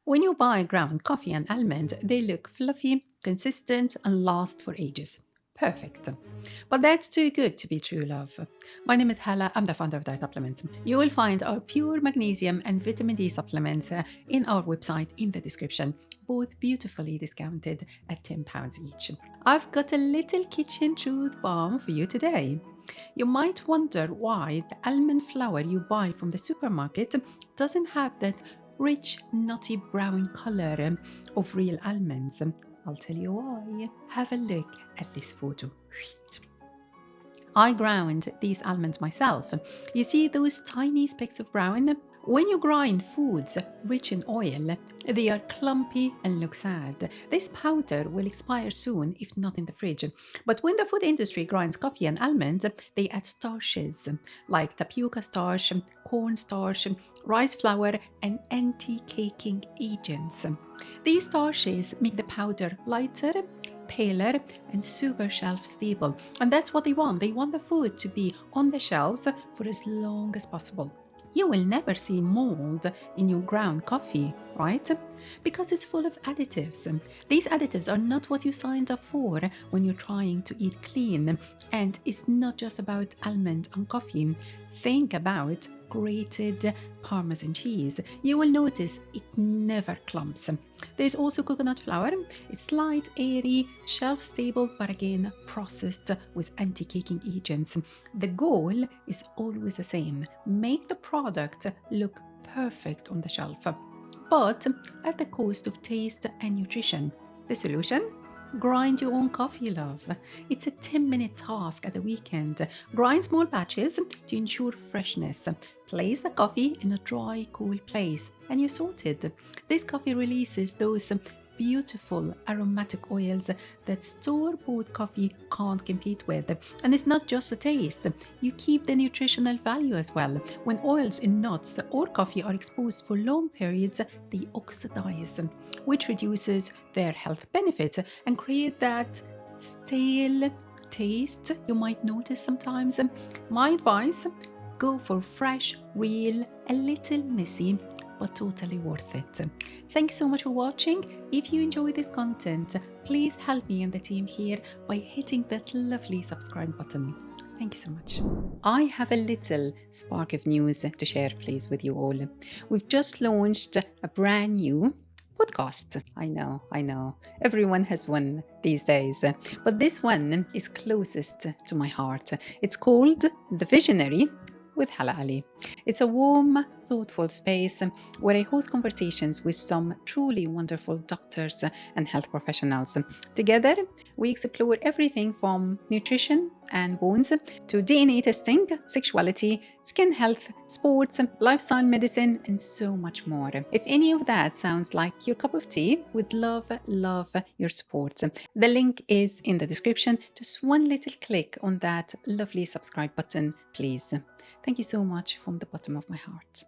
When you buy ground coffee and almond, they look fluffy, consistent, and last for ages. Perfect. But that's too good to be true, love. My name is Hala. I'm the founder of Dietapplements. You will find our pure magnesium and vitamin D supplements in our website in the description, both beautifully discounted at £10 each. I've got a little kitchen truth bomb for you today. You might wonder why the almond flour you buy from the supermarket doesn't have that rich, nutty brown color of real almonds. I'll tell you why. Have a look at this photo. I ground these almonds myself. You see those tiny specks of brown? When you grind foods rich in oil, they are clumpy and look sad. This powder will expire soon if not in the fridge. But when the food industry grinds coffee and almonds, they add starches like tapioca starch, corn starch, rice flour, and anti-caking agents. These starches make the powder lighter, paler, and super shelf stable. And that's what they want. They want the food to be on the shelves for as long as possible. You will never see mold in your ground coffee, right? Because it's full of additives. These additives are not what you signed up for when you're trying to eat clean. And it's not just about almond and coffee. Think about grated Parmesan cheese. You will notice it never clumps. There's also coconut flour. It's light, airy, shelf-stable, but again processed with anti-caking agents. The goal is always the same. Make the product look perfect on the shelf, but at the cost of taste and nutrition. The solution? Grind your own coffee, love. It's a 10-minute task at the weekend. Grind small batches to ensure freshness. Place the coffee in a dry, cool place and you're sorted. This coffee releases those beautiful aromatic oils that store-bought coffee can't compete with. And it's not just the taste. You keep the nutritional value as well. When oils in nuts or coffee are exposed for long periods, they oxidize, which reduces their health benefits and create that stale taste you might notice sometimes. My advice, go for fresh, real, a little messy, but totally worth it. Thanks so much for watching. If you enjoy this content, please help me and the team here by hitting that lovely subscribe button. Thank you so much. I have a little spark of news to share, please, with you all. We've just launched a brand new podcast. I know. Everyone has one these days, but this one is closest to my heart. It's called The Visionary with Hala. It's a warm, thoughtful space where I host conversations with some truly wonderful doctors and health professionals. Together, we explore everything from nutrition and bones to DNA testing, sexuality, skin health, sports, lifestyle medicine, and so much more. If any of that sounds like your cup of tea, we'd love your support. The link is in the description. Just one little click on that lovely subscribe button, please. Thank you so much from the bottom of my heart.